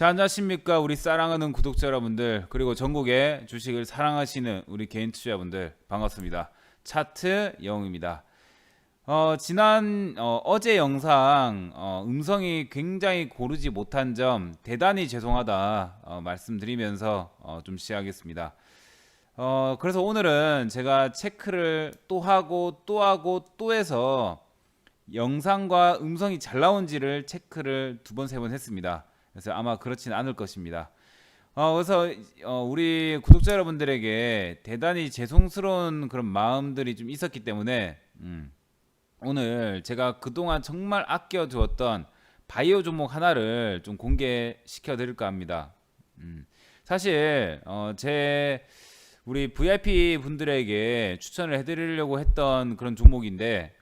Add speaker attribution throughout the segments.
Speaker 1: 자, 안녕하십니까 우리 사랑하는 구독자 여러분들, 그리고 전국의 주식을 사랑하시는 우리 개인 투자분들, 반갑습니다. 차트 영웅입니다. 어제 영상 음성이 굉장히 고르지 못한 점 대단히 죄송하다 말씀드리면서 좀 시작하겠습니다. 그래서 오늘은 제가 체크를 또 하고 또 하고 또 해서 영상과 음성이 잘 나온지를 체크를 두 번, 세 번 했습니다. 그래서 아마 그렇진 않을 것입니다. 그래서 우리 구독자 여러분들에게 대단히 죄송스러운 그런 마음들이 좀 있었기 때문에 오늘 제가 그동안 정말 아껴두었던 바이오 종목 하나를 좀 공개시켜 드릴까 합니다. 사실 제 우리 VIP 분들에게 추천을 해드리려고 했던 그런 종목인데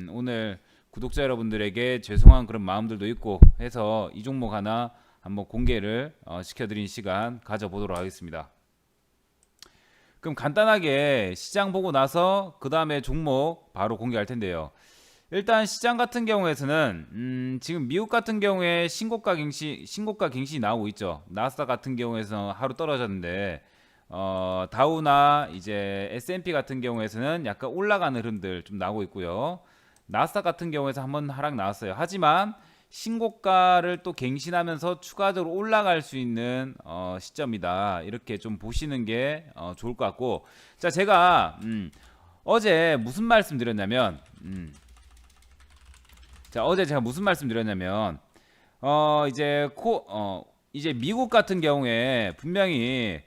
Speaker 1: 오늘 구독자 여러분들에게 죄송한 그런 마음들도 있고 해서 이 종목 하나 한번 공개를 시켜드린 시간 가져보도록 하겠습니다. 그럼 간단하게 시장 보고 나서 그 다음에 종목 바로 공개할 텐데요. 일단 시장 같은 경우에서는 지금 미국 같은 경우에 신고가 갱신이 나오고 있죠. 나스닥 같은 경우에서 하루 떨어졌는데 다우나 이제 S&P 같은 경우에서는 약간 올라가는 흐름들 좀 나오고 있고요. 나스닥 같은 경우에서 한번 하락 나왔어요. 하지만 신고가를 또 갱신하면서 추가적으로 올라갈 수 있는 시점이다. 이렇게 좀 보시는 게 좋을 것 같고, 자, 제가 어제 무슨 말씀 드렸냐면 어제 제가 무슨 말씀 드렸냐면 이제 미국 같은 경우에 분명히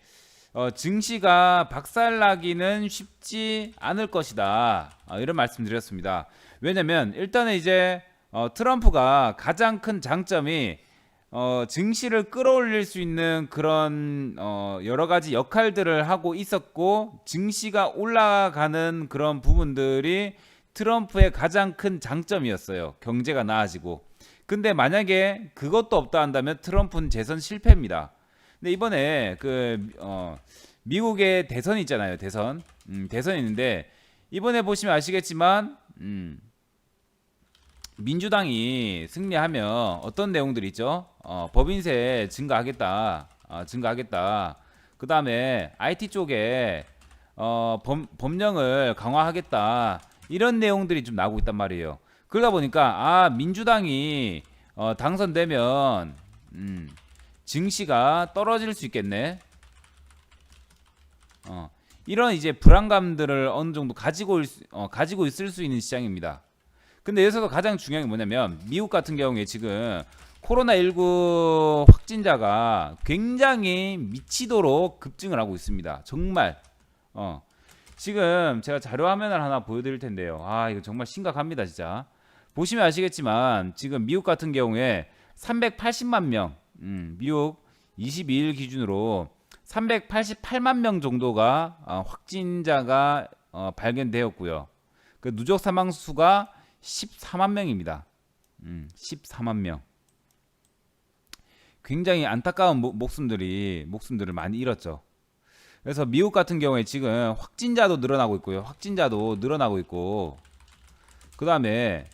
Speaker 1: 증시가 박살나기는 쉽지 않을 것이다. 이런 말씀 드렸습니다. 왜냐면 일단은 이제 트럼프가 가장 큰 장점이 증시를 끌어올릴 수 있는 그런 여러 가지 역할들을 하고 있었고, 증시가 올라가는 그런 부분들이 트럼프의 가장 큰 장점이었어요. 경제가 나아지고. 근데 만약에 그것도 없다 한다면 트럼프는 재선 실패입니다. 근데 이번에 미국의 대선이 있잖아요. 대선이 있는데 이번에 보시면 아시겠지만 민주당이 승리하면 어떤 내용들이 있죠? 법인세 증가하겠다. 그 다음에 IT 쪽에 법령을 강화하겠다. 이런 내용들이 좀 나오고 있단 말이에요. 그러다 보니까 민주당이 당선되면 증시가 떨어질 수 있겠네. 이런 이제 불안감들을 어느 정도 가지고 있을 수 있는 시장입니다. 근데 여기서도 가장 중요한 게 뭐냐면 미국 같은 경우에 지금 코로나19 확진자가 굉장히 미치도록 급증을 하고 있습니다. 정말 지금 제가 자료 화면을 하나 보여드릴 텐데요. 이거 정말 심각합니다. 진짜 보시면 아시겠지만 지금 미국 같은 경우에 380만 명, 미국 22일 기준으로 388만 명 정도가 확진자가 발견되었고요. 그 누적 사망 수가 14만 명입니다. 14만 명. 굉장히 안타까운 목숨들을 많이 잃었죠. 그래서 미국 같은 경우에 지금 확진자도 늘어나고 있고, 그 다음에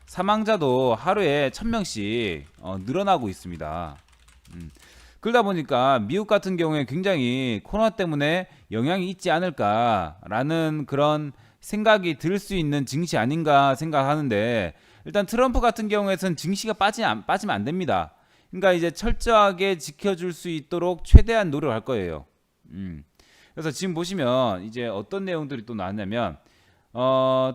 Speaker 1: 사망자도 하루에 1000명씩 늘어나고 있습니다. 그러다 보니까 미국 같은 경우에 굉장히 코로나 때문에 영향이 있지 않을까라는 그런 생각이 들 수 있는 증시 아닌가 생각하는데, 일단 트럼프 같은 경우에는 증시가 빠지면 안 됩니다. 그러니까 이제 철저하게 지켜줄 수 있도록 최대한 노력할 거예요. 그래서 지금 보시면 이제 어떤 내용들이 또 나왔냐면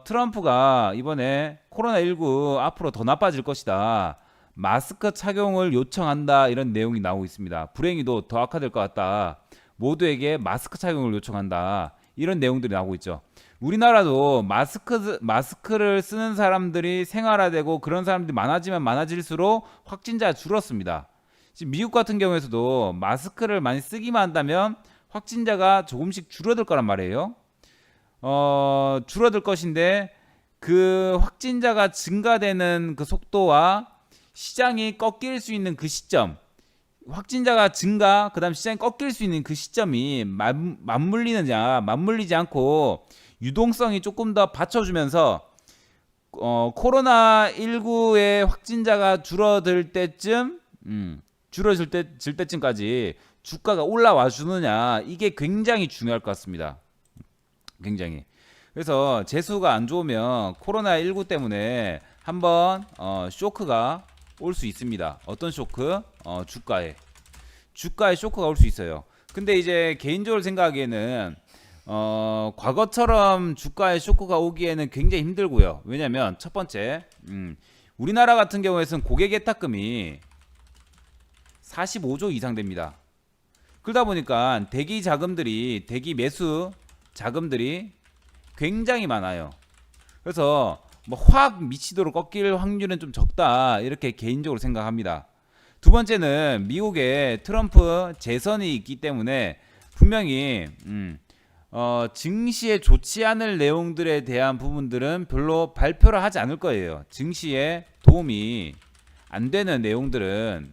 Speaker 1: 트럼프가 이번에 코로나19 앞으로 더 나빠질 것이다. 마스크 착용을 요청한다. 이런 내용이 나오고 있습니다. 불행히도 더 악화될 것 같다. 모두에게 마스크 착용을 요청한다. 이런 내용들이 나오고 있죠. 우리나라도 마스크를 쓰는 사람들이 생활화되고 그런 사람들이 많아지면 많아질수록 확진자가 줄었습니다. 지금 미국 같은 경우에서도 마스크를 많이 쓰기만 한다면 확진자가 조금씩 줄어들 거란 말이에요. 줄어들 것인데 그 확진자가 증가되는 그 속도와 시장이 꺾일 수 있는 그 시점, 확진자가 증가, 그 다음 시장이 꺾일 수 있는 그 시점이 맞물리지 않고 유동성이 조금 더 받쳐주면서 코로나19의 확진자가 줄어들 때쯤 줄어질 때쯤까지 주가가 올라와 주느냐, 이게 굉장히 중요할 것 같습니다. 굉장히. 그래서 재수가 안 좋으면 코로나19 때문에 한번 쇼크가 올 수 있습니다. 어떤 쇼크? 주가에 쇼크가 올 수 있어요. 근데 이제 개인적으로 생각하기에는 과거처럼 주가에 쇼크가 오기에는 굉장히 힘들고요. 왜냐면 첫 번째, 우리나라 같은 경우에는 고객 예탁금이 45조 이상 됩니다. 그러다 보니까 대기 매수 자금들이 굉장히 많아요. 그래서 뭐 확 미치도록 꺾일 확률은 좀 적다, 이렇게 개인적으로 생각합니다. 두 번째는 미국에 트럼프 재선이 있기 때문에 분명히 증시에 좋지 않을 내용들에 대한 부분들은 별로 발표를 하지 않을 거예요. 증시에 도움이 안 되는 내용들은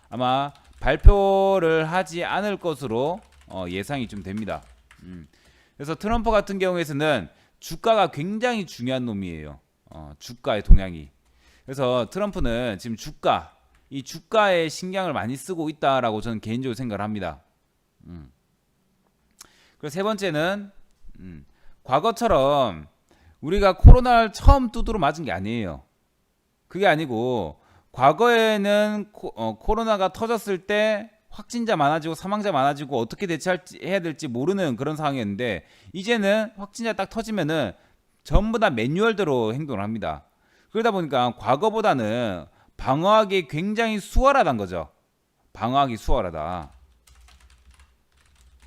Speaker 1: 아마 발표를 하지 않을 것으로 예상이 좀 됩니다. 그래서 트럼프 같은 경우에는 주가가 굉장히 중요한 놈이에요. 주가의 동향이. 그래서 트럼프는 지금 이 주가에 신경을 많이 쓰고 있다라고 저는 개인적으로 생각을 합니다. 그리고 세 번째는 과거처럼 우리가 코로나를 처음 두드러 맞은 게 아니에요. 그게 아니고 과거에는 코로나가 터졌을 때 확진자 많아지고 사망자 많아지고 어떻게 대처해야 될지 모르는 그런 상황이었는데, 이제는 확진자 딱 터지면은 전부 다 매뉴얼대로 행동을 합니다. 그러다 보니까 과거보다는 방어하기 굉장히 수월하다는 거죠. 방어하기 수월하다.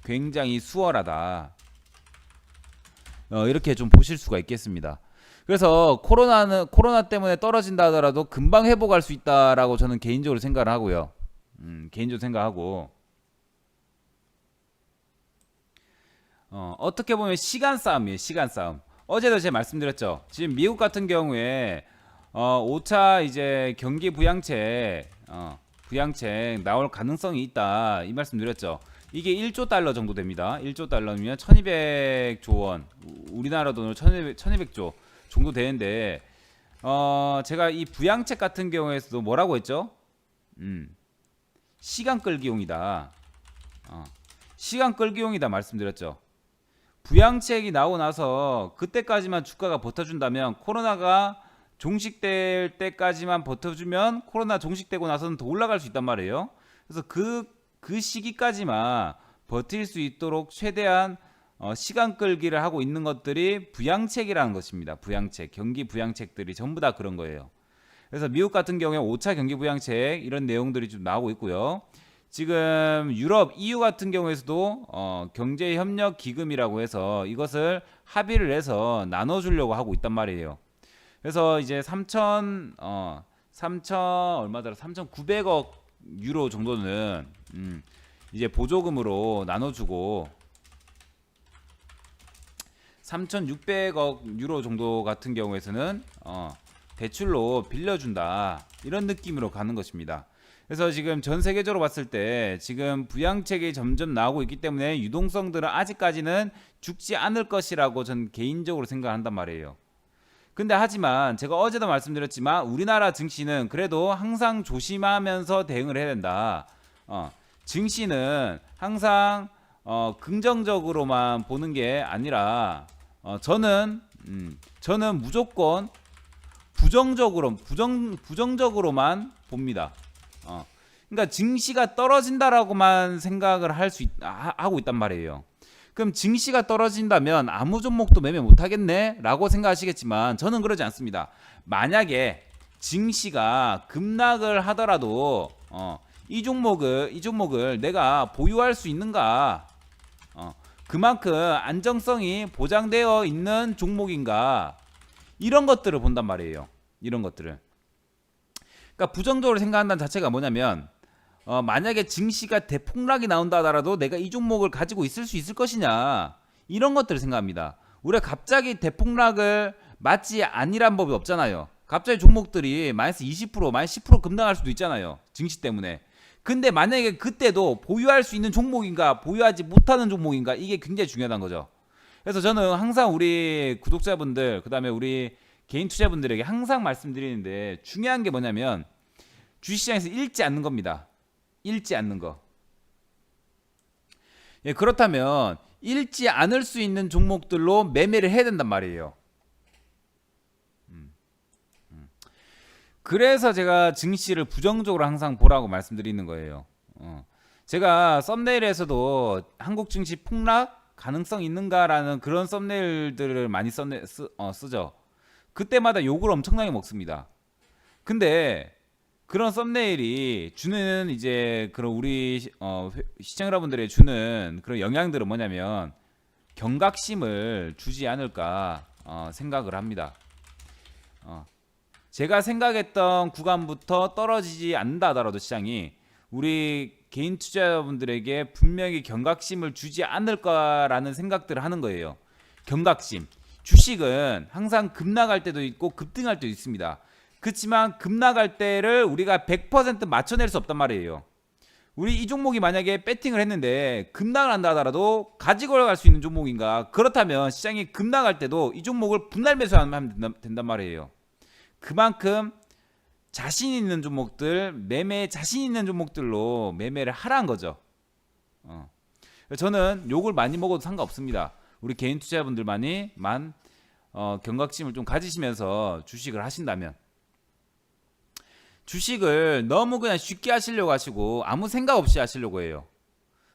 Speaker 1: 굉장히 수월하다. 이렇게 좀 보실 수가 있겠습니다. 그래서 코로나 때문에 떨어진다 하더라도 금방 회복할 수 있다라고 저는 개인적으로 생각을 하고요. 개인적으로 생각하고, 어떻게 보면 시간 싸움이에요. 시간 싸움. 어제도 제가 말씀드렸죠. 지금 미국 같은 경우에 5차 이제 경기 부양책 나올 가능성이 있다, 이 말씀드렸죠. 이게 1조 달러 정도 됩니다. 1조 달러면 1200조 원, 우리나라 돈으로 1200조 정도 되는데, 제가 이 부양책 같은 경우에서도 뭐라고 했죠? 시간 끌기용이다. 시간 끌기용이다 말씀드렸죠. 부양책이 나오고 나서 그때까지만 주가가 버텨준다면, 코로나가 종식될 때까지만 버텨주면 코로나 종식되고 나서는 더 올라갈 수 있단 말이에요. 그래서 그 시기까지만 버틸 수 있도록 최대한 시간 끌기를 하고 있는 것들이 부양책이라는 것입니다. 부양책, 경기 부양책들이 전부 다 그런 거예요. 그래서 미국 같은 경우에 5차 경기 부양책 이런 내용들이 좀 나오고 있고요. 지금 유럽 EU 같은 경우에서도 경제협력 기금이라고 해서 이것을 합의를 해서 나눠주려고 하고 있단 말이에요. 그래서 이제 3,900억 유로 정도는 이제 보조금으로 나눠주고, 3,600억 유로 정도 같은 경우에서는 대출로 빌려준다, 이런 느낌으로 가는 것입니다. 그래서 지금 전 세계적으로 봤을 때 지금 부양책이 점점 나오고 있기 때문에 유동성들은 아직까지는 죽지 않을 것이라고 전 개인적으로 생각한단 말이에요. 근데 하지만 제가 어제도 말씀드렸지만 우리나라 증시는 그래도 항상 조심하면서 대응을 해야 된다. 증시는 항상 긍정적으로만 보는 게 아니라 저는 무조건 부정적으로만 봅니다. 그러니까 증시가 떨어진다라고만 생각을 하고 있단 말이에요. 그럼 증시가 떨어진다면 아무 종목도 매매 못하겠네 라고 생각하시겠지만, 저는 그러지 않습니다. 만약에 증시가 급락을 하더라도 이 종목을 내가 보유할 수 있는가, 그만큼 안정성이 보장되어 있는 종목인가, 이런 것들을 본단 말이에요. 이런 것들을. 그러니까 부정적으로 생각한다는 자체가 뭐냐면, 만약에 증시가 대폭락이 나온다 하더라도 내가 이 종목을 가지고 있을 수 있을 것이냐, 이런 것들을 생각합니다. 우리가 갑자기 대폭락을 맞지 아니란 법이 없잖아요. 갑자기 종목들이 마이너스 20%, 마이너스 10% 급락할 수도 있잖아요. 증시 때문에. 근데 만약에 그때도 보유할 수 있는 종목인가, 보유하지 못하는 종목인가, 이게 굉장히 중요하다는 거죠. 그래서 저는 항상 우리 구독자분들, 그 다음에 우리 개인 투자분들에게 항상 말씀드리는데, 중요한 게 뭐냐면, 주식시장에서 읽지 않는 겁니다. 읽지 않는 거. 예, 그렇다면 읽지 않을 수 있는 종목들로 매매를 해야 된단 말이에요. 그래서 제가 증시를 부정적으로 항상 보라고 말씀드리는 거예요. 제가 썸네일에서도 한국 증시 폭락 가능성 있는가라는 그런 썸네일들을 많이 쓰죠. 그때마다 욕을 엄청나게 먹습니다. 근데 그런 썸네일이 주는 이제 그런 우리 시청 여러분들의 주는 그런 영향들은 뭐냐면 경각심을 주지 않을까 생각을 합니다. 제가 생각했던 구간부터 떨어지지 않는다 하더라도 시장이 우리 개인 투자자분들에게 분명히 경각심을 주지 않을까라는 생각들을 하는 거예요. 경각심. 주식은 항상 급락할 때도 있고 급등할 때도 있습니다. 그렇지만 급락할 때를 우리가 100% 맞춰낼 수 없단 말이에요. 우리 이 종목이 만약에 배팅을 했는데 급락을 한다 하더라도 가지고 갈 수 있는 종목인가? 그렇다면 시장이 급락할 때도 이 종목을 분할 매수하면 된단 말이에요. 그만큼 자신 있는 종목들, 매매 자신 있는 종목들로 매매를 하라는 거죠. 저는 욕을 많이 먹어도 상관없습니다. 우리 개인 투자자분들만이만 경각심을 좀 가지시면서 주식을 하신다면, 주식을 너무 그냥 쉽게 하시려고 하시고 아무 생각 없이 하시려고 해요.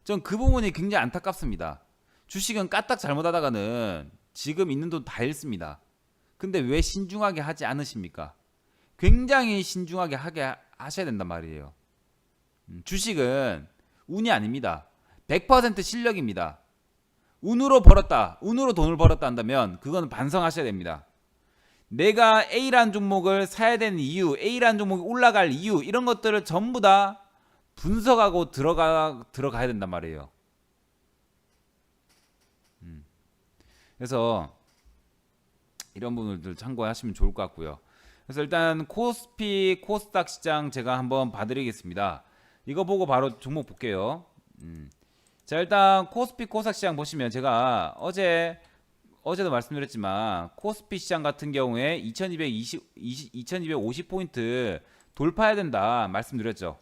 Speaker 1: 전 그 부분이 굉장히 안타깝습니다. 주식은 까딱 잘못하다가는 지금 있는 돈 다 잃습니다. 근데 왜 신중하게 하지 않으십니까? 굉장히 신중하게 하셔야 된단 말이에요. 주식은 운이 아닙니다. 100% 실력입니다. 운으로 돈을 벌었다 한다면 그거는 반성하셔야 됩니다. 내가 A라는 종목을 사야 되는 이유, A라는 종목이 올라갈 이유, 이런 것들을 전부 다 분석하고 들어가야 된단 말이에요. 그래서 이런 부분들 참고하시면 좋을 것 같고요. 그래서 일단 코스피, 코스닥 시장 제가 한번 봐드리겠습니다. 이거 보고 바로 종목 볼게요. 자, 일단 코스피, 코스닥 시장 보시면 제가 어제도 말씀드렸지만 코스피 시장 같은 경우에 2250포인트 돌파해야 된다 말씀드렸죠.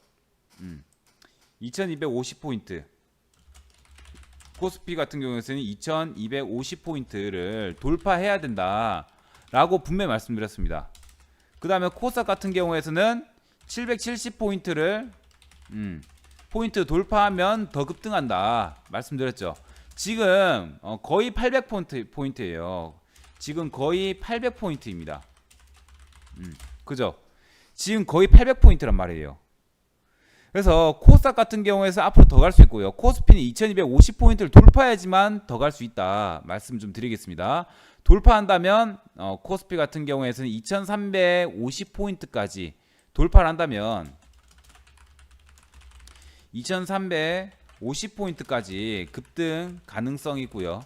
Speaker 1: 2250포인트. 코스피 같은 경우에는 2250포인트를 돌파해야 된다 라고 분명히 말씀드렸습니다. 그 다음에 코스닥 같은 경우에는 770포인트를 포인트 돌파하면 더 급등한다 말씀드렸죠. 지금 거의 800포인트예요. 지금 거의 800포인트입니다. 그죠? 지금 거의 800포인트란 말이에요. 그래서 코스닥 같은 경우에서 앞으로 더 갈 수 있고요. 코스피는 2250포인트를 돌파해야지만 더 갈 수 있다 말씀 좀 드리겠습니다. 돌파한다면 코스피 같은 경우에는 2350포인트까지 돌파를 한다면 2350포인트까지 급등 가능성이 있고요.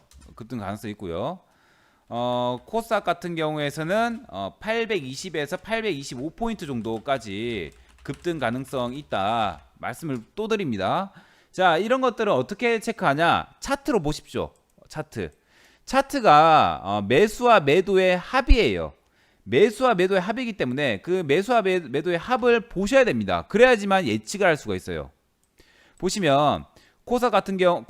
Speaker 1: 코스닥 같은 경우에는 820에서 825포인트 정도까지 급등 가능성 있다 말씀을 또 드립니다. 자, 이런 것들은 어떻게 체크하냐? 차트로 보십시오. 차트가 매수와 매도의 합이에요. 매수와 매도의 합이기 때문에 그 매수와 매도의 합을 보셔야 됩니다. 그래야지만 예측을 할 수가 있어요. 보시면 코스피 같은 경우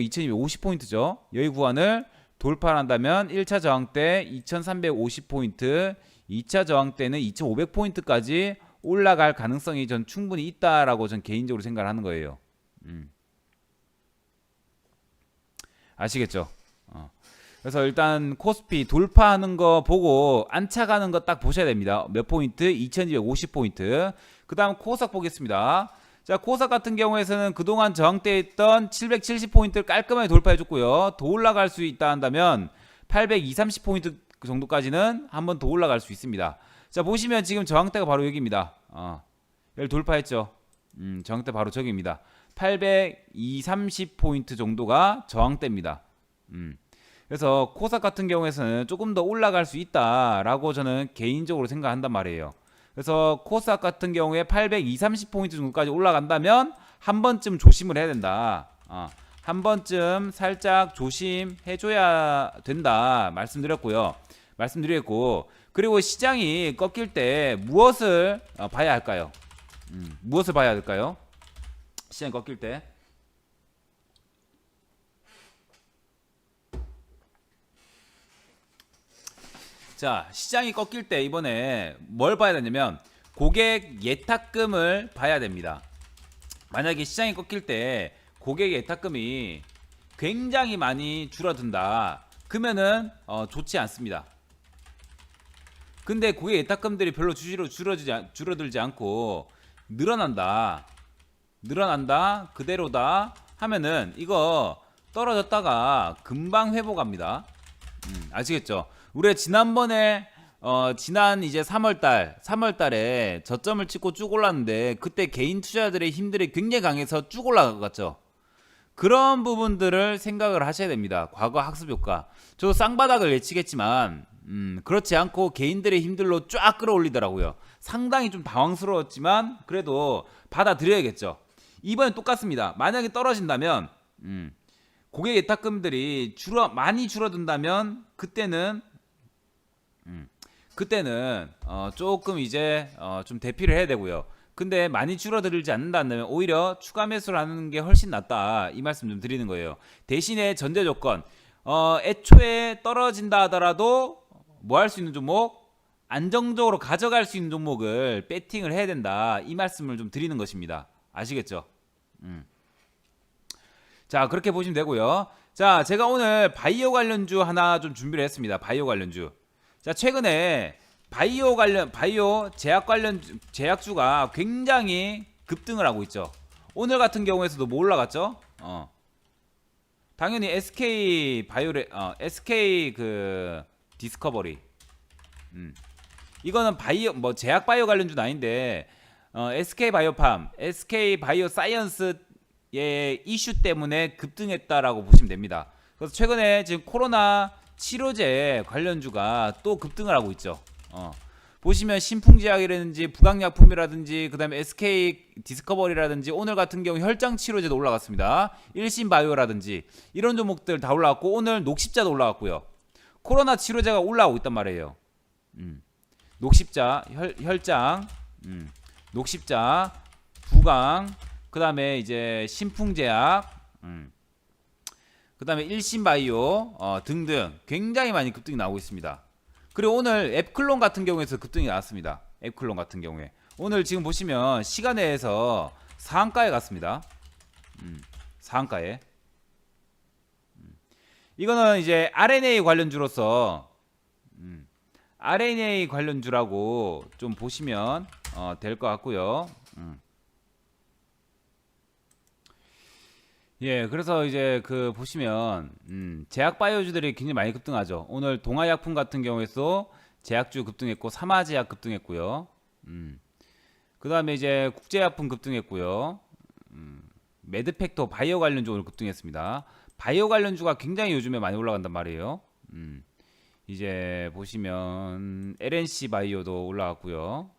Speaker 1: 2250포인트죠. 여기 구간을 돌파한다면 1차 저항대 2350포인트, 2차 저항대는 2500포인트까지 올라갈 가능성이 전 충분히 있다라고 전 개인적으로 생각을 하는 거예요. 아시겠죠? 그래서 일단 코스피 돌파하는 거 보고 안착하는 거 딱 보셔야 됩니다. 몇 포인트? 2250포인트. 그 다음 코스닥 보겠습니다. 자, 코스닥 같은 경우에는 그동안 저항대에 있던 770포인트를 깔끔하게 돌파해줬고요. 더 올라갈 수 있다 한다면 820-30포인트 정도까지는 한번 더 올라갈 수 있습니다. 자, 보시면 지금 저항대가 바로 여기입니다. 여기 돌파했죠. 저항대 바로 저기입니다. 820-30포인트 정도가 저항대입니다. 그래서 코스닥 같은 경우에는 조금 더 올라갈 수 있다라고 저는 개인적으로 생각한단 말이에요. 그래서 코스닥 같은 경우에 820-30포인트 정도까지 올라간다면 한 번쯤 조심을 해야 된다. 한 번쯤 살짝 조심해줘야 된다 말씀드렸고, 그리고 시장이 꺾일 때 무엇을 봐야 할까요? 무엇을 봐야 될까요? 시장이 꺾일 때. 자, 시장이 꺾일 때 이번에 뭘 봐야 되냐면 고객 예탁금을 봐야 됩니다. 만약에 시장이 꺾일 때 고객 예탁금이 굉장히 많이 줄어든다. 그러면은 좋지 않습니다. 근데 고객 예탁금들이 별로 줄어들지 않고 늘어난다. 그대로다 하면은 이거 떨어졌다가 금방 회복합니다. 아시겠죠? 우리가 지난번에 지난 이제 3월달에 저점을 찍고 쭉 올랐는데 그때 개인 투자자들의 힘들이 굉장히 강해서 쭉 올라갔죠. 그런 부분들을 생각을 하셔야 됩니다. 과거 학습 효과. 저도 쌍바닥을 예측했지만 그렇지 않고 개인들의 힘들로 쫙 끌어올리더라고요. 상당히 좀 당황스러웠지만 그래도 받아들여야겠죠. 이번엔 똑같습니다. 만약에 떨어진다면 고객 예탁금들이 많이 줄어든다면 그때는 조금 이제 좀 대피를 해야 되고요. 근데 많이 줄어들지 않는다면 오히려 추가 매수를 하는 게 훨씬 낫다, 이 말씀 좀 드리는 거예요. 대신에 전제 조건, 애초에 떨어진다 하더라도 뭐 할 수 있는 종목, 안정적으로 가져갈 수 있는 종목을 배팅을 해야 된다, 이 말씀을 좀 드리는 것입니다. 아시겠죠? 자, 그렇게 보시면 되고요. 자, 제가 오늘 바이오 관련주 하나 좀 준비를 했습니다. 바이오 관련주. 자, 최근에 바이오 제약주가 굉장히 급등을 하고 있죠. 오늘 같은 경우에서도 뭐 올라갔죠? 당연히 SK 그 디스커버리. 이거는 제약 바이오 관련주는 아닌데 SK 바이오팜, SK 바이오 사이언스의 이슈 때문에 급등했다라고 보시면 됩니다. 그래서 최근에 지금 코로나 치료제 관련주가 또 급등을 하고 있죠. 보시면 신풍제약이라든지 부강약품이라든지 그다음에 SK 디스커버리라든지 오늘 같은 경우 혈장 치료제도 올라갔습니다. 일신바이오라든지 이런 종목들 다 올라갔고 오늘 녹십자도 올라갔고요. 코로나 치료제가 올라오고 있단 말이에요. 녹십자, 혈장, 녹십자, 부강, 그다음에 이제 신풍제약, 그다음에 일신바이오 등등 굉장히 많이 급등이 나오고 있습니다. 그리고 오늘 앱클론 같은 경우에서 급등이 나왔습니다. 앱클론 같은 경우에 오늘 지금 보시면 시간에서 상한가에 갔습니다. 상한가에. 이거는 이제 RNA 관련주로서 RNA 관련주라고 좀 보시면 될 것 같고요. 예, 그래서 이제 그 보시면 제약 바이오주들이 굉장히 많이 급등하죠. 오늘 동아약품 같은 경우에도 제약주 급등했고 사마제약 급등했고요. 그 다음에 이제 국제약품 급등했고요. 매드팩토 바이오 관련주 오늘 급등했습니다. 바이오 관련주가 굉장히 요즘에 많이 올라간단 말이에요. 이제 보시면 LNC 바이오도 올라갔고요.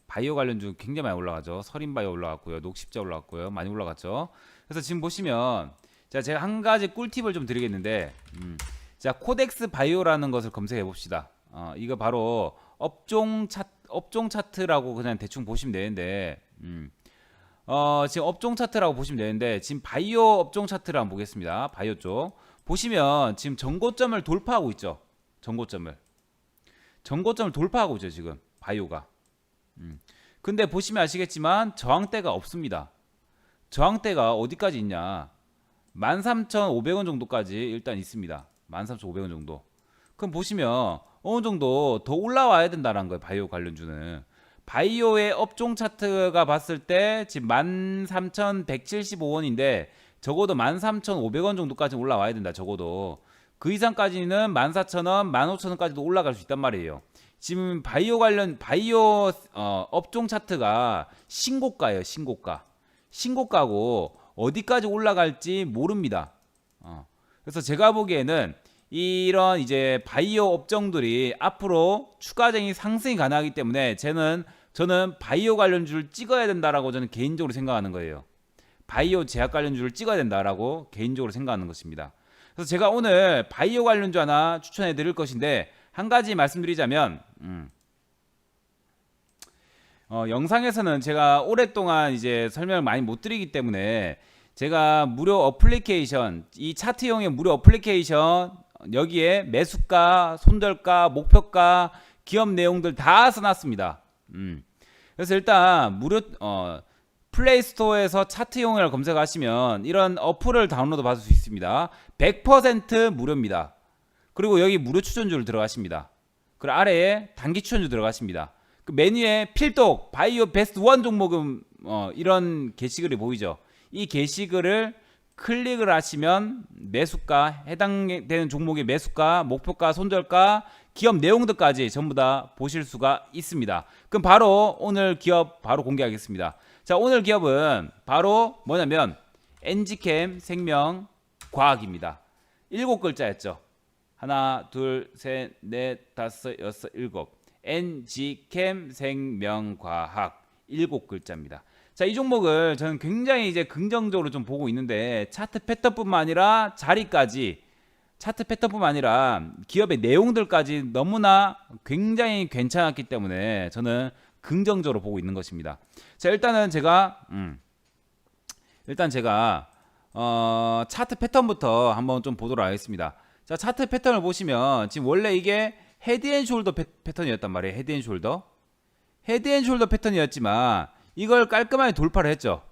Speaker 1: 바이오 관련주 굉장히 많이 올라가죠. 서린바이오 올라갔고요. 녹십자 올라갔고요. 많이 올라갔죠. 그래서 지금 보시면 자, 제가 한 가지 꿀팁을 좀 드리겠는데 자, 코덱스 바이오라는 것을 검색해 봅시다. 이거 바로 업종 차트라고 그냥 대충 보시면 되는데 지금 업종 차트라고 보시면 되는데 지금 바이오 업종 차트를 한번 보겠습니다. 바이오 쪽 보시면 지금 전고점을 돌파하고 있죠. 전고점을 돌파하고 있죠. 지금 바이오가. 근데 보시면 아시겠지만 저항대가 없습니다. 저항대가 어디까지 있냐? 13,500원 정도까지 일단 있습니다. 13,500원 정도. 그럼 보시면 어느 정도 더 올라와야 된다는 거예요. 바이오 관련주는. 바이오의 업종 차트가 봤을 때 지금 13,175원인데 적어도 13,500원 정도까지 올라와야 된다. 적어도. 그 이상까지는 14,000원, 15,000원까지도 올라갈 수 있단 말이에요. 지금 바이오 업종 차트가 신고가예요. 신고가고 어디까지 올라갈지 모릅니다. 그래서 제가 보기에는 이런 이제 바이오 업종들이 앞으로 추가적인 상승이 가능하기 때문에 저는 바이오 관련주를 찍어야 된다라고 저는 개인적으로 생각하는 거예요. 바이오 제약 관련주를 찍어야 된다라고 개인적으로 생각하는 것입니다. 그래서 제가 오늘 바이오 관련주 하나 추천해 드릴 것인데 한 가지 말씀드리자면 영상에서는 제가 오랫동안 이제 설명을 많이 못 드리기 때문에 제가 무료 어플리케이션, 이 차트용의 무료 어플리케이션 여기에 매수가, 손절가, 목표가, 기업 내용들 다 써놨습니다. 그래서 일단 무료 플레이스토어에서 차트용을 검색하시면 이런 어플을 다운로드 받을 수 있습니다. 100% 무료입니다. 그리고 여기 무료 추천주를 들어가십니다. 그리고 아래에 단기 추천주 들어가십니다. 그 메뉴에 필독, 바이오 베스트 원 종목은 이런 게시글이 보이죠. 이 게시글을 클릭을 하시면 매수가, 해당되는 종목의 매수가, 목표가, 손절가, 기업 내용들까지 전부 다 보실 수가 있습니다. 그럼 바로 오늘 기업 바로 공개하겠습니다. 자, 오늘 기업은 바로 뭐냐면 엔지캠 생명과학입니다. 7글자였죠. 하나, 둘, 셋, 넷, 다섯, 여섯, 일곱. 엔지캠 생명과학 7글자입니다. 자, 이 종목을 저는 굉장히 이제 긍정적으로 좀 보고 있는데 차트 패턴뿐만 아니라 자리까지, 차트 패턴뿐만 아니라 기업의 내용들까지 너무나 굉장히 괜찮았기 때문에 저는 긍정적으로 보고 있는 것입니다. 자, 일단은 제가 차트 패턴부터 한번 좀 보도록 하겠습니다. 자, 차트 패턴을 보시면 지금 원래 이게 헤드앤숄더 패턴이었단 말이에요. 헤드앤숄더 패턴이었지만 이걸 깔끔하게 돌파를 했죠.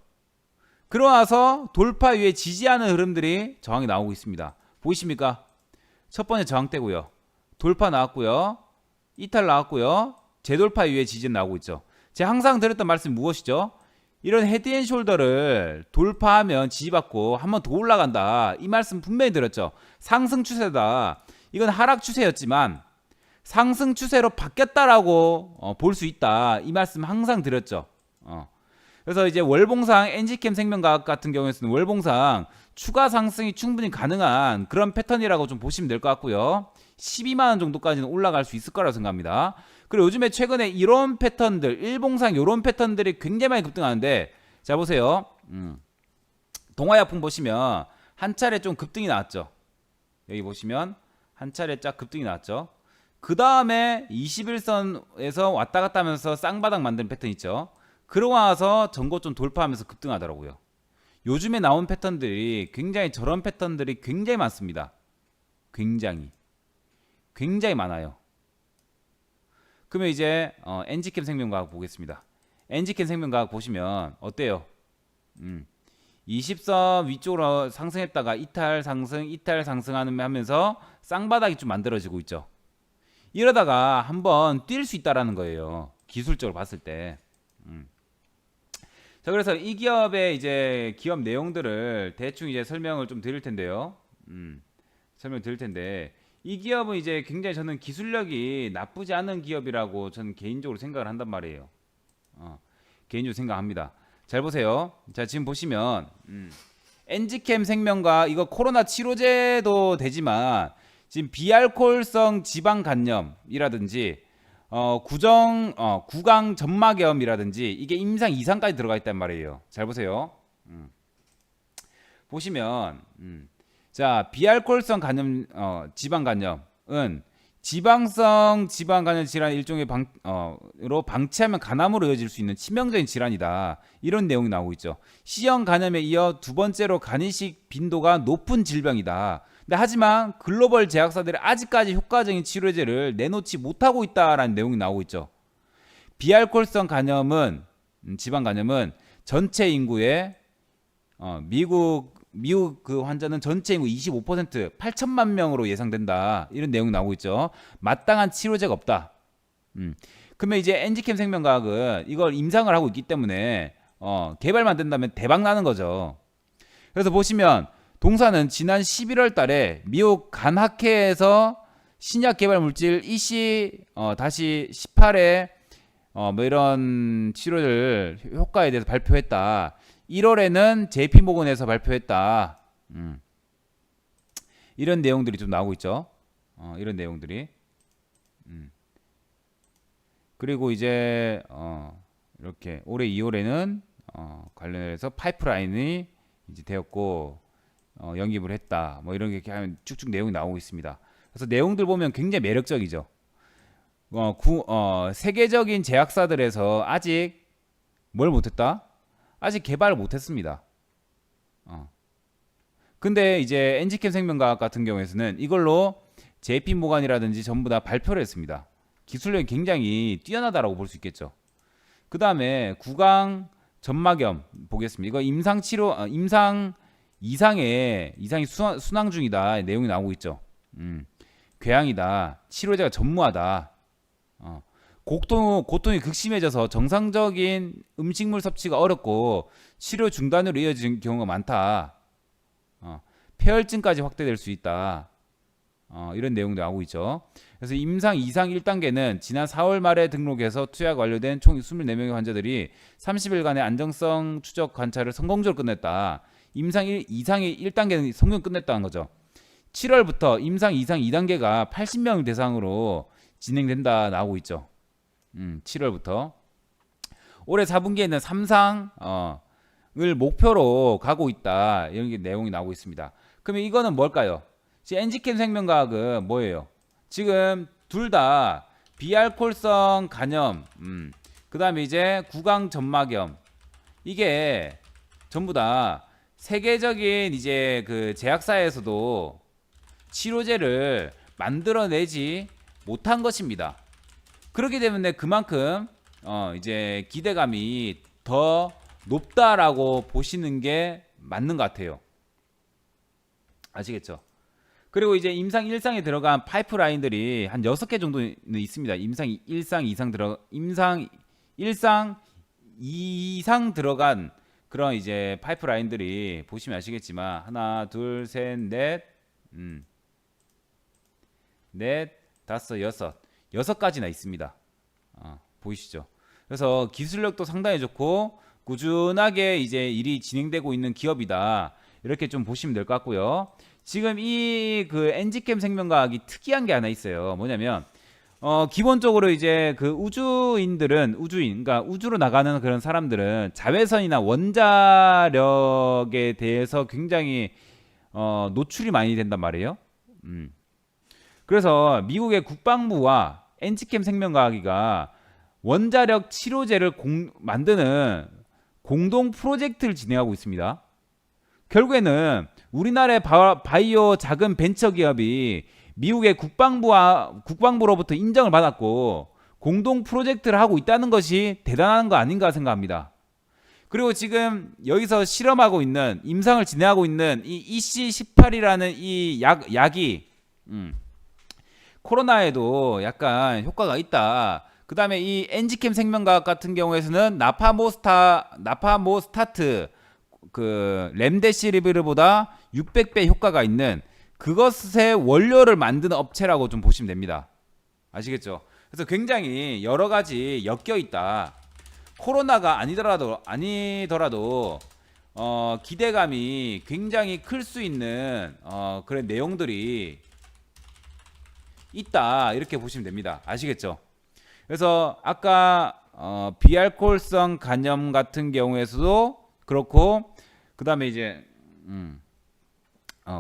Speaker 1: 그러고 나서 돌파 위에 지지하는 흐름들이 저항이 나오고 있습니다. 보이십니까? 첫 번째 저항대고요. 돌파 나왔고요. 이탈 나왔고요. 재돌파 위에 지지는 나오고 있죠. 제가 항상 드렸던 말씀이 무엇이죠? 이런 헤드앤숄더를 돌파하면 지지받고 한 번 더 올라간다. 이 말씀 분명히 드렸죠. 상승 추세다. 이건 하락 추세였지만 상승 추세로 바뀌었다라고 볼 수 있다. 이 말씀 항상 드렸죠. 그래서 이제 월봉상 엔지캠 생명과학 같은 경우에는 월봉상 추가 상승이 충분히 가능한 그런 패턴이라고 좀 보시면 될 것 같고요. 12만원 정도까지는 올라갈 수 있을 거라고 생각합니다. 그리고 요즘에 최근에 이런 패턴들, 일봉상 이런 패턴들이 굉장히 많이 급등하는데, 자 보세요. 동아약품 보시면 한 차례 좀 급등이 나왔죠. 여기 보시면 한 차례 쫙 급등이 나왔죠. 그 다음에 21선에서 왔다 갔다 하면서 쌍바닥 만드는 패턴 있죠. 그러고 나서 전고 좀 돌파하면서 급등하더라고요. 요즘에 나온 패턴들이 굉장히 저런 패턴들이 굉장히 많습니다. 굉장히 많아요. 그러면 이제 엔지캠 생명과학 보겠습니다. 엔지캠 생명과학 보시면 어때요? 20선 위쪽으로 상승했다가 이탈 상승 하면서 쌍바닥이 좀 만들어지고 있죠. 이러다가 한번 뛸 수 있다라는 거예요. 기술적으로 봤을 때. 자, 그래서 이 기업의 이제 기업 내용들을 대충 이제 설명을 좀 드릴 텐데요. 설명 드릴 텐데, 이 기업은 이제 굉장히 저는 기술력이 나쁘지 않은 기업이라고 저는 개인적으로 생각을 한단 말이에요. 개인적으로 생각합니다. 잘 보세요. 자, 지금 보시면 엔지캠 생명과 이거 코로나 치료제도 되지만 지금 비알코올성 지방 간염이라든지 구강 점막염이라든지 이게 임상 2상까지 들어가 있단 말이에요. 잘 보세요. 보시면 자, 비알코올성 간염, 지방 간염은 지방성 지방 간염 질환 일종의 으로 방치하면 간암으로 이어질 수 있는 치명적인 질환이다. 이런 내용이 나오고 있죠. C형 간염에 이어 두 번째로 간이식 빈도가 높은 질병이다. 근데 하지만 글로벌 제약사들이 아직까지 효과적인 치료제를 내놓지 못하고 있다라는 내용이 나오고 있죠. 비알코올성 간염은 지방 간염은 전체 인구의 미국 그 환자는 전체 인구 25% 8천만 명으로 예상된다. 이런 내용이 나오고 있죠. 마땅한 치료제가 없다. 그러면 이제 엔지캠 생명과학은 이걸 임상을 하고 있기 때문에 개발만 된다면 대박 나는 거죠. 그래서 보시면 동사는 지난 11월 달에 미국 간학회에서 신약 개발 물질 EC 다시 18회 뭐 이런 치료를 효과에 대해서 발표했다. 1월에는 JP모건에서 발표했다. 이런 내용들이 좀 나오고 있죠. 이런 내용들이. 그리고 이제 이렇게 올해 2월에는 관련해서 파이프라인이 이제 되었고 영입을 했다. 뭐 이런 게 이렇게 하면 쭉쭉 내용이 나오고 있습니다. 그래서 내용들 보면 굉장히 매력적이죠. 세계적인 제약사들에서 아직 뭘 못했다? 아직 개발을 못했습니다. 근데 이제 엔지캠 생명과학 같은 경우에는 이걸로 JP 모간이라든지 전부 다 발표를 했습니다. 기술력이 굉장히 뛰어나다라고 볼 수 있겠죠. 그 다음에 구강 점막염 보겠습니다. 이거 임상 치료, 이상이 순항 중이다 내용이 나오고 있죠. 궤양이다. 치료제가 전무하다. 고통이 극심해져서 정상적인 음식물 섭취가 어렵고 치료 중단으로 이어지는 경우가 많다. 폐혈증까지 확대될 수 있다. 이런 내용도 나오고 있죠. 그래서 임상 2상 1단계는 지난 4월 말에 등록해서 투약 완료된 총 24명의 환자들이 30일간의 안정성 추적 관찰을 성공적으로 끝냈다. 임상 2상의 1단계는 성공 끝냈다는 거죠. 7월부터 임상 2상 2단계가 80명 대상으로 진행된다 나오고 있죠. 7월부터 올해 4분기에는 3상을 목표로 가고 있다. 이런 게 내용이 나오고 있습니다. 그러면 이거는 뭘까요? 지금 엔지캠 생명과학은 뭐예요? 지금 둘 다 비알코올성 간염, 그 다음에 이제 구강 점막염, 이게 전부 다 세계적인 이제 그 제약사에서도 치료제를 만들어내지 못한 것입니다. 그렇기 때문에 그만큼 이제 기대감이 더 높다라고 보시는 게 맞는 것 같아요. 아시겠죠? 그리고 이제 임상 1상에 들어간 파이프라인들이 한 6개 정도는 있습니다. 임상 1상, 2상 임상 1상, 2상 들어간 그런 이제 파이프라인들이 보시면 아시겠지만 하나, 둘, 셋, 넷, 넷, 다섯, 여섯 가지나 있습니다. 보이시죠? 그래서 기술력도 상당히 좋고 꾸준하게 이제 일이 진행되고 있는 기업이다. 이렇게 좀 보시면 될 것 같고요. 지금 이 그 엔지캠 생명과학이 특이한 게 하나 있어요. 뭐냐면 기본적으로 이제 그 그러니까 우주로 나가는 그런 사람들은 자외선이나 원자력에 대해서 굉장히 노출이 많이 된단 말이에요. 그래서 미국의 국방부와 엔지캠 생명과학이가 원자력 치료제를 만드는 공동 프로젝트를 진행하고 있습니다. 결국에는 우리나라의 바이오 작은 벤처 기업이 미국의 국방부로부터 인정을 받았고 공동 프로젝트를 하고 있다는 것이 대단한 거 아닌가 생각합니다. 그리고 지금 여기서 실험하고 있는 임상을 진행하고 있는 이 EC18이라는 이 약이 코로나에도 약간 효과가 있다. 그 다음에 이 엔지캠 생명과학 같은 경우에서는 나파모스타트 그 렘데시비르보다 600배 효과가 있는 그것의 원료를 만드는 업체라고 좀 보시면 됩니다. 아시겠죠? 그래서 굉장히 여러 가지 엮여 있다. 코로나가 아니더라도 기대감이 굉장히 클 수 있는 그런 내용들이 있다. 이렇게 보시면 됩니다. 아시겠죠? 그래서 아까 비알코올성 간염 같은 경우에서도 그렇고 그 다음에 이제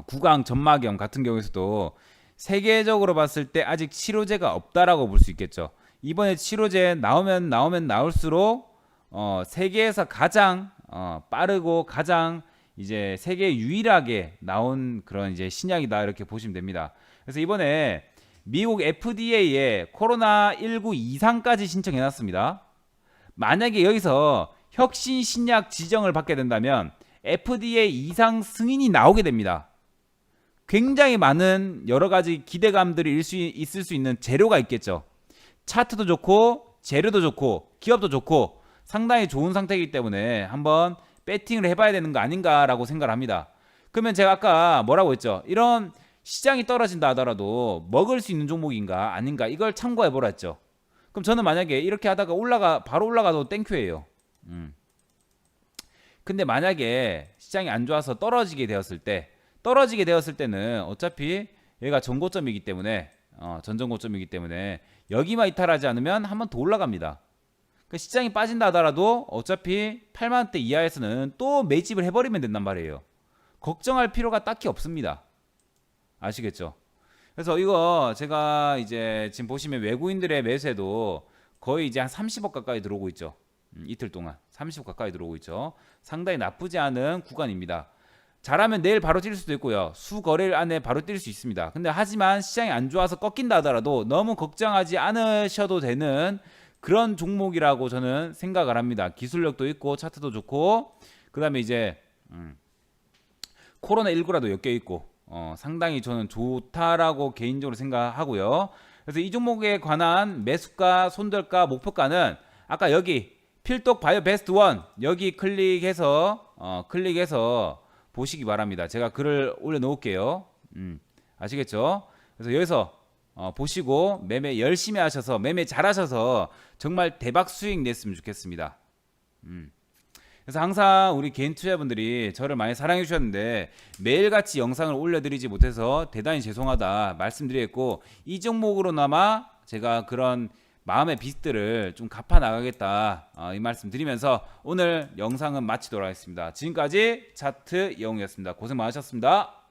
Speaker 1: 구강 점막염 같은 경우에서도 세계적으로 봤을 때 아직 치료제가 없다라고 볼 수 있겠죠. 이번에 치료제 나오면 나올수록 세계에서 가장 빠르고 가장 이제 세계 유일하게 나온 그런 이제 신약이다 이렇게 보시면 됩니다. 그래서 이번에 미국 FDA에 코로나19 이상까지 신청해놨습니다. 만약에 여기서 혁신 신약 지정을 받게 된다면 FDA 이상 승인이 나오게 됩니다. 굉장히 많은 여러 가지 기대감들이 있을 수 있는 재료가 있겠죠. 차트도 좋고 재료도 좋고 기업도 좋고 상당히 좋은 상태이기 때문에 한번 배팅을 해봐야 되는 거 아닌가라고 생각을 합니다. 그러면 제가 아까 뭐라고 했죠? 이런 시장이 떨어진다 하더라도 먹을 수 있는 종목인가 아닌가 이걸 참고해보라 했죠. 그럼 저는 만약에 이렇게 하다가 바로 올라가도 땡큐예요. 근데 만약에 시장이 안 좋아서 떨어지게 되었을 때는 어차피 얘가 전고점이기 때문에 전전고점이기 때문에 여기만 이탈하지 않으면 한 번 더 올라갑니다. 그 시장이 빠진다 하더라도 어차피 8만원대 이하에서는 또 매집을 해버리면 된단 말이에요. 걱정할 필요가 딱히 없습니다. 아시겠죠? 그래서 이거 제가 이제 지금 보시면 외국인들의 매수에도 거의 이제 한 30억 가까이 들어오고 있죠. 이틀 동안 30억 가까이 들어오고 있죠. 상당히 나쁘지 않은 구간입니다. 잘하면 내일 바로 뛸 수도 있고요. 수거래일 안에 바로 뛸 수 있습니다. 근데 하지만 시장이 안 좋아서 꺾인다 하더라도 너무 걱정하지 않으셔도 되는 그런 종목이라고 저는 생각을 합니다. 기술력도 있고 차트도 좋고 그 다음에 이제 코로나19라도 엮여 있고 상당히 저는 좋다라고 개인적으로 생각하고요. 그래서 이 종목에 관한 매수가, 손절가, 목표가는 아까 여기 필독 바이오 베스트 원 여기 클릭해서 보시기 바랍니다. 제가 글을 올려놓을게요. 아시겠죠? 그래서 여기서 보시고 매매 열심히 하셔서 매매 잘하셔서 정말 대박 수익 냈으면 좋겠습니다. 그래서 항상 우리 개인 투자분들이 저를 많이 사랑해 주셨는데 매일같이 영상을 올려드리지 못해서 대단히 죄송하다 말씀드리겠고, 이 종목으로나마 제가 그런 마음의 빚들을 좀 갚아 나가겠다 이 말씀 드리면서 오늘 영상은 마치도록 하겠습니다. 지금까지 차트 영웅이었습니다. 고생 많으셨습니다.